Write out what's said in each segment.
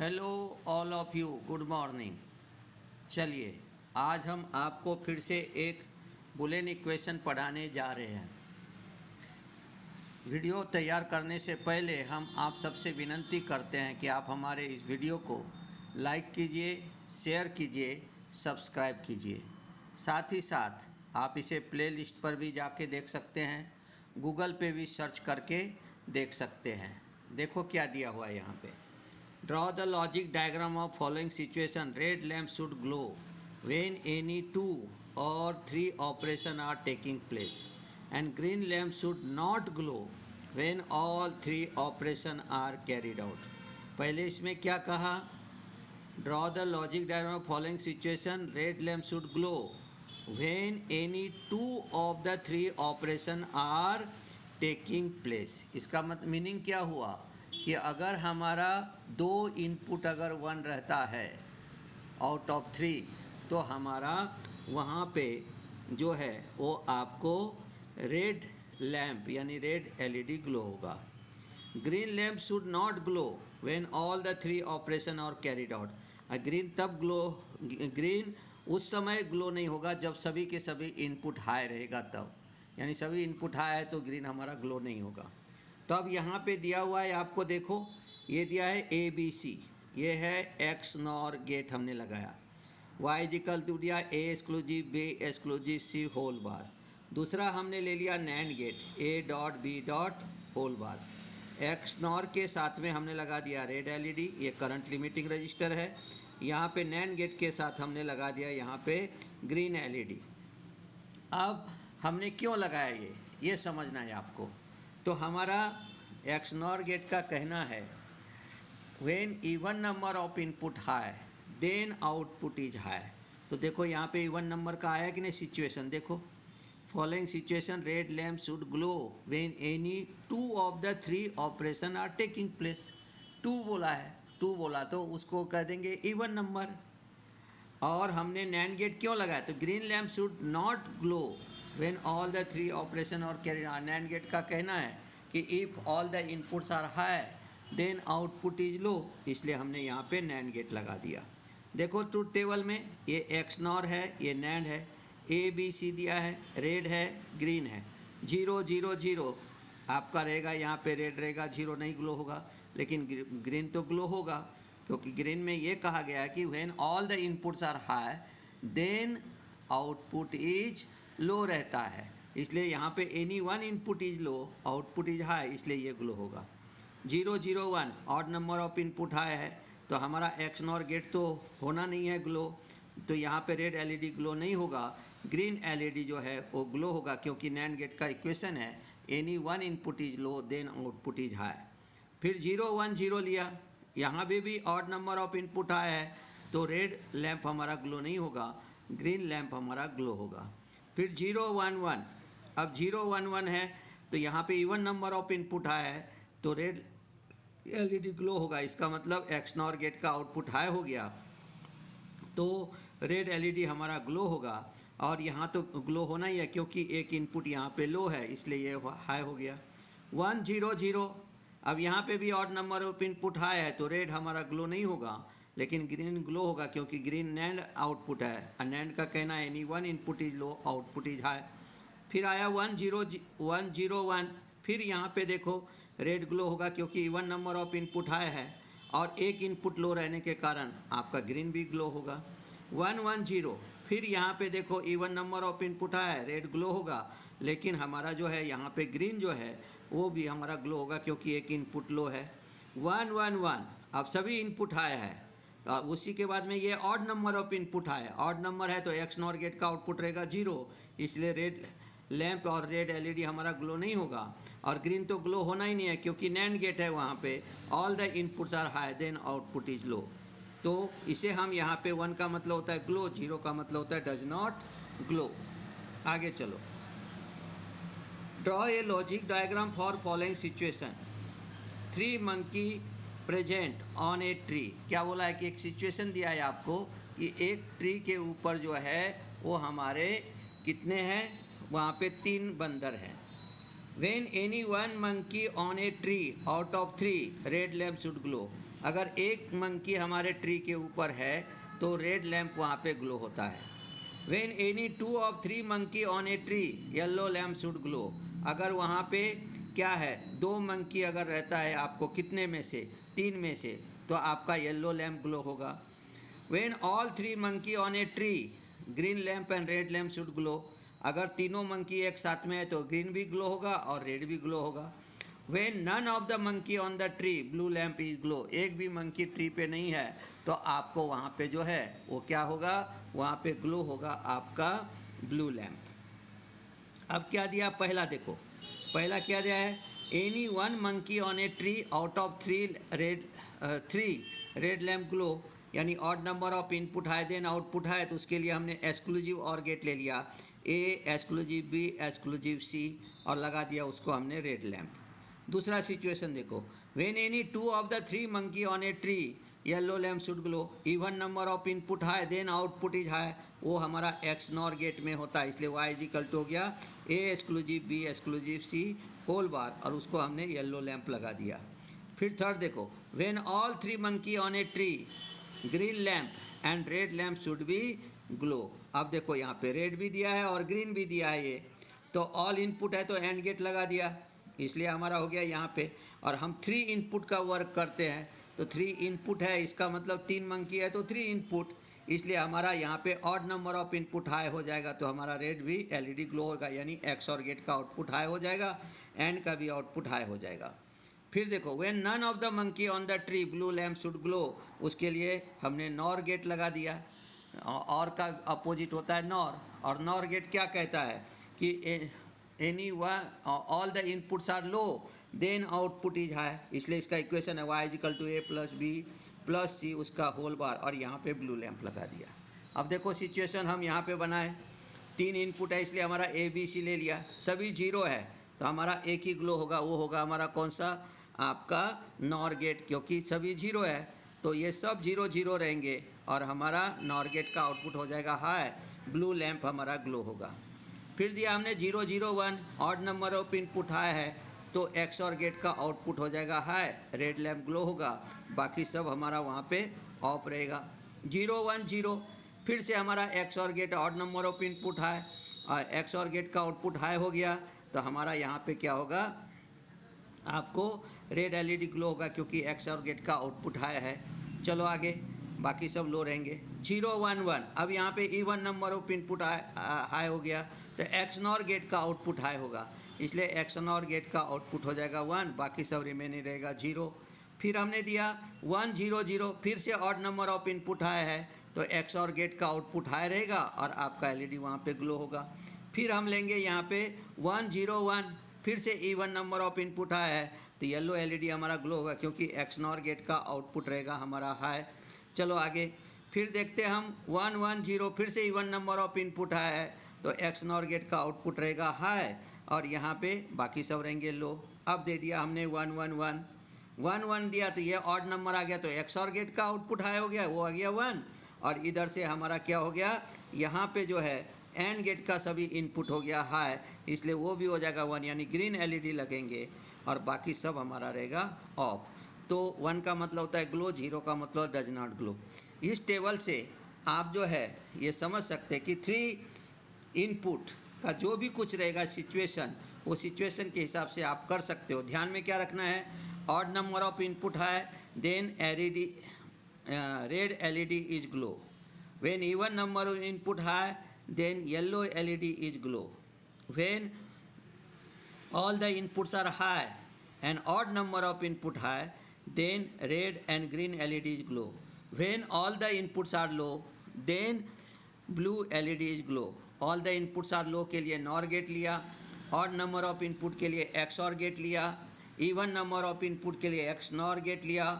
Hello all of you, good morning. चलिए आज हम आपको फिर से एक बुलियन इक्वेशन पढ़ाने जा रहे हैं। वीडियो तैयार करने से पहले हम आप सबसे विनती करते हैं कि आप हमारे इस वीडियो को लाइक कीजिए, शेयर कीजिए, सब्सक्राइब कीजिए। साथ ही साथ आप इसे प्लेलिस्ट पर भी जाके देख सकते हैं, गूगल पे भी सर्च करके देख सकते हैं। देखो क्या दिया हुआ है यहाँ पे। Draw the logic diagram of following situation. Red lamp should glow when any 2 or 3 operations are taking place, and green lamp should not glow when all 3 operations are carried out. पहले इसमें क्या कहा? Draw the logic diagram of following situation. Red lamp should glow when any 2 of the 3 operations are taking place. इसका meaning क्या हुआ कि अगर हमारा 2 इनपुट अगर 1 रहता है आउट ऑफ 3, तो हमारा वहाँ पे जो है वो आपको रेड लैम्प यानी रेड एलईडी ग्लो होगा। Green lamp should not glow when all the 3 operation are carried out. Green उस समय ग्लो नहीं होगा जब सभी के सभी इनपुट हाई रहेगा, तब यानी सभी इनपुट हाई है तो ग्रीन हमारा ग्लो नहीं होगा। तो अब यहाँ पे दिया हुआ है, आपको देखो ये दिया है ABC, ये है एक्स नॉर गेट हमने लगाया। Y इक्वल टू दिया A exclusive B exclusive C whole bar. दूसरा हमने ले लिया NAND gate A dot B dot whole bar. XNOR के साथ में हमने लगा दिया रेड LED, ये करंट लिमिटिंग रजिस्टर है। यहाँ पे नैंड गेट के साथ हमने लगा दिया यहाँ पे ग्रीन LED। अब हमने क्यों लगाया ये समझना है आपको। तो हमारा एक्स नॉर गेट का कहना है when even number of input high then output is high. तो देखो यहाँ पे इवन नंबर का आया कि नहीं सिचुएशन, देखो following situation red lamp should glow when any 2 of the 3 operation are taking place. 2 बोला है, 2 बोला तो उसको कह देंगे इवन नंबर। और हमने नैंड गेट क्यों लगाया, तो green lamp should not glow when all the 3 operation और कैरी। नैंड गेट का कहना है कि if all the inputs are high then output is low, इसलिए हमने यहाँ पे नैंड गेट लगा दिया। देखो ट्रूथ टेबल में ये एक्स नॉर है, ये नैंड है, ABC दिया है, रेड है, ग्रीन है। 0 0 0 आपका रहेगा, यहाँ पे रेड रहेगा, 0 नहीं ग्लो होगा, लेकिन ग्रीन तो ग्लो होगा, क्योंकि ग्रीन में ये कहा गया है कि when all the inputs are high then output is low रहता है। इसलिए यहाँ पे any 1 input is low output is high, इसलिए ये ग्लो होगा। 0 0 1 odd number of input high है, तो हमारा एक्स नॉर गेट तो होना नहीं है ग्लो, तो यहाँ पे रेड LED ग्लो नहीं होगा, ग्रीन LED जो है वो ग्लो होगा, क्योंकि नैंड गेट का इक्वेशन है any 1 input is low then output is high. फिर 0 1 0 लिया, यहाँ भी ऑड नंबर ऑफ इनपुट आया है, तो रेड लैम्प हमारा ग्लो नहीं होगा, ग्रीन लैम्प हमारा ग्लो होगा। फिर 0 1 1, अब 0 1 1 है तो यहाँ पे इवन नंबर ऑफ इनपुट आया है, तो रेड LED ग्लो होगा। इसका मतलब एक्स नॉर गेट का आउटपुट हाई हो गया, तो रेड LED हमारा ग्लो होगा। और यहाँ तो ग्लो होना ही है क्योंकि एक इनपुट यहाँ पे लो है, इसलिए ये हाई हो गया। 1 0 0, अब यहाँ पे भी odd number of input high है, तो रेड हमारा ग्लो नहीं होगा, लेकिन ग्रीन ग्लो होगा, क्योंकि ग्रीन नैंड आउटपुट है और नैंड का कहना है any 1 input is low output is high. फिर आया 1 0 1, फिर यहाँ पे देखो रेड ग्लो होगा, क्योंकि even number of input high है और एक इनपुट लो रहने के कारण आपका ग्रीन भी ग्लो होगा। 1 1 0, फिर यहाँ पे देखो even number of input high है, रेड ग्लो होगा, लेकिन हमारा जो है यहाँ पे ग्रीन जो है वो भी हमारा ग्लो होगा, क्योंकि एक इनपुट लो है। 1 1 1, अब सभी इनपुट हाई है, और उसी के बाद में ये odd number of input high है, ऑड नंबर है तो एक्स नॉर गेट का आउटपुट रहेगा 0, इसलिए रेड लैम्प और रेड LED हमारा ग्लो नहीं होगा। और ग्रीन तो ग्लो होना ही नहीं है, क्योंकि नैंड गेट है, वहाँ पे all the inputs are high then output is low. तो इसे हम यहाँ पे 1 का मतलब होता है ग्लो, 0 का मतलब होता है डज नॉट ग्लो। आगे चलो, draw a logic diagram for following situation. 3 monkey present on a tree. क्या बोला है कि एक सिचुएशन दिया है आपको कि एक ट्री के ऊपर जो है वो हमारे कितने हैं, वहाँ पे 3 बंदर हैं। When any one monkey on a tree out of 3 red lamp should glow, अगर एक मंकी हमारे ट्री के ऊपर है तो रेड लैंप वहाँ पे ग्लो होता है। When any 2 of 3 monkey on a tree, yellow lamp should glow। अगर वहाँ पे क्या है, 2 मंकी अगर रहता है आपको कितने में से, 3 में से, तो आपका येलो लैम्प ग्लो होगा। When all 3 monkey on a tree, green lamp and red lamp should glow। अगर तीनों मंकी एक साथ में है तो ग्रीन भी ग्लो होगा और रेड भी ग्लो होगा। When none of the monkey on the tree, blue lamp is glow। एक भी मंकी ट्री पे नहीं है तो आपको वहाँ पे जो है वो क्या होगा, वहाँ पे ग्लो होगा आपका ब्लू लैम्प। अब क्या दिया, पहला देखो, पहला क्या दिया है, any 1 monkey on a tree out of 3 red lamp glow, यानी ऑड नंबर ऑफ इनपुट है देन आउटपुट है, तो उसके लिए हमने एक्सक्लूसिव और गेट ले लिया, A exclusive B exclusive C, और लगा दिया उसको हमने रेड लैम्प। दूसरा सिचुएशन देखो, when any 2 of the 3 monkey on a tree, yellow lamp should glow, even number of input high then output is high, वो हमारा एक्स नॉर गेट में होता है, इसलिए वाई इज इक्वल टू हो गया ए एक्सक्लूसिव बी एक्सक्लूसिव सी whole bar, और उसको हमने येलो लैम्प लगा दिया। फिर थर्ड देखो, when all 3 monkey on a tree, green lamp and red lamp should be glow. अब देखो यहाँ पे रेड भी दिया है और ग्रीन भी दिया है, ये तो ऑल इनपुट है तो एंड गेट लगा दिया, इसलिए हमारा हो गया यहाँ पे। और हम 3 इनपुट का वर्क करते हैं तो 3 इनपुट है, इसका मतलब 3 मंकी है तो 3 इनपुट, इसलिए हमारा यहाँ पे odd number of input high हो जाएगा, तो हमारा रेड भी एलईडी ग्लो होगा, यानी एक्स और गेट का आउटपुट हाई हो जाएगा, एंड का भी आउटपुट हाई हो जाएगा। फिर देखो, when none of the monkey on the tree, blue lamp should glow, उसके लिए हमने नॉर गेट लगा दिया। और का अपोजिट होता है नॉर, और नॉर गेट क्या कहता है कि any one all the inputs are low then output is high, इसलिए इसका इक्वेशन है y equal to A plus B plus C उसका होल बार, और यहाँ पे ब्लू लैम्प लगा दिया। अब देखो सिचुएशन हम यहाँ पे बनाए, 3 इनपुट है इसलिए हमारा ए बी सी ले लिया, सभी जीरो है तो हमारा एक ही ग्लो होगा, वो होगा हमारा कौन सा, आपका नॉर गेट, क्योंकि सभी जीरो है तो ये सब 0 0 रहेंगे और हमारा नॉर गेट का आउटपुट हो जाएगा हाई, ब्लू लैम्प हमारा ग्लो होगा। फिर दिया हमने 0 0 1, odd number of input high है तो एक्स और गेट का आउटपुट हो जाएगा हाई, रेड लैम्प ग्लो होगा, बाकी सब हमारा वहाँ पे ऑफ रहेगा। 0 1 0, फिर से हमारा XOR gate odd number of input high, और एक्स और गेट का आउटपुट हाई हो गया तो हमारा यहाँ पे क्या होगा, आपको रेड एलईडी ग्लो होगा क्योंकि एक्स और गेट का आउटपुट हाई है। चलो आगे, बाकी सब लो रहेंगे। 0 1 1, अब यहाँ पे even number of input high हो गया तो एक्स नॉर गेट का आउटपुट हाई होगा, इसलिए एक्स नॉर गेट का आउटपुट हो जाएगा 1, बाकी सब रिमेनिंग रहेगा 0। फिर हमने दिया 1 0 0, फिर से odd number of input high है तो एक्स और गेट का आउटपुट हाई रहेगा और आपका एलईडी वहाँ पे ग्लो होगा। फिर हम लेंगे यहाँ पे 1 0 1, फिर से even number of input high है तो येलो एलईडी हमारा ग्लो होगा क्योंकि एक्स नॉर गेट का आउटपुट रहेगा हमारा हाई। चलो आगे, फिर देखते हैं हम 1 1 0, फिर से even number of input high है तो एक्स नॉर गेट का आउटपुट रहेगा हाई और यहाँ पे बाकी सब रहेंगे लो। अब दे दिया हमने 1 1 1 1 1 दिया तो ये ऑड नंबर आ गया तो एक्स और गेट का आउटपुट हाई हो गया, वो आ गया 1, और इधर से हमारा क्या हो गया, यहाँ पे जो है एंड गेट का सभी इनपुट हो गया हाई, इसलिए वो भी हो जाएगा 1, यानी ग्रीन एलईडी लगेंगे और बाकी सब हमारा रहेगा ऑफ। तो 1 का मतलब होता है ग्लो, 0 का मतलब डज नॉट ग्लो। इस टेबल से आप जो है ये समझ सकते हैं कि 3 इनपुट का जो भी कुछ रहेगा सिचुएशन, वो सिचुएशन के हिसाब से आप कर सकते हो। ध्यान में क्या रखना है, ऑड नंबर ऑफ इनपुट है then LED red LED is glow, when even number of input है then yellow LED is glow, when all the inputs are high and odd number of input high then red and green LED is glow, when all the inputs are low then blue LED is glow। all the inputs are low के लिए NOR gate लिया, odd number of input के लिए XOR gate लिया, even number of input के लिए XNOR gate लिया,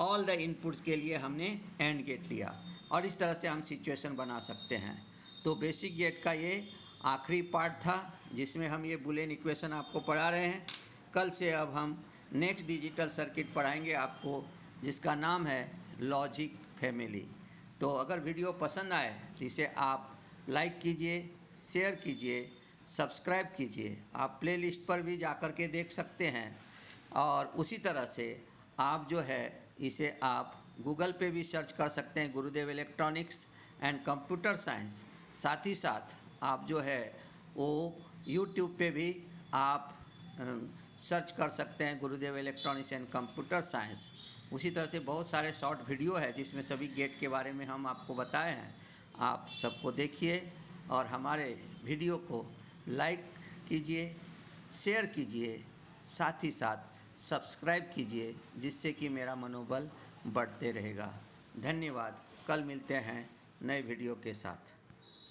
all the inputs के लिए हमने AND गेट लिया, और इस तरह से हम सिचुएशन बना सकते हैं। तो बेसिक गेट का ये आखिरी पार्ट था जिसमें हम ये बुलियन इक्वेशन आपको पढ़ा रहे हैं। कल से अब हम नेक्स्ट डिजिटल सर्किट पढ़ाएंगे आपको, जिसका नाम है लॉजिक फैमिली। तो अगर वीडियो पसंद आए तो इसे आप लाइक कीजिए, शेयर कीजिए, सब्सक्राइब कीजिए। आप प्लेलिस्ट पर भी जा कर के देख सकते हैं, और उसी तरह से आप जो है इसे आप गूगल पे भी सर्च कर सकते हैं, गुरुदेव इलेक्ट्रॉनिक्स एंड कंप्यूटर साइंस। साथ ही साथ आप जो है वो यूट्यूब पे भी आप सर्च कर सकते हैं, गुरुदेव इलेक्ट्रॉनिक्स एंड कंप्यूटर साइंस। उसी तरह से बहुत सारे शॉर्ट वीडियो है जिसमें सभी गेट के बारे में हम आपको बताए हैं। आप सबको देखिए और हमारे वीडियो को लाइक कीजिए, शेयर कीजिए, साथ ही साथ सब्सक्राइब कीजिए, जिससे कि मेरा मनोबल बढ़ते रहेगा। धन्यवाद। कल मिलते हैं नए वीडियो के साथ।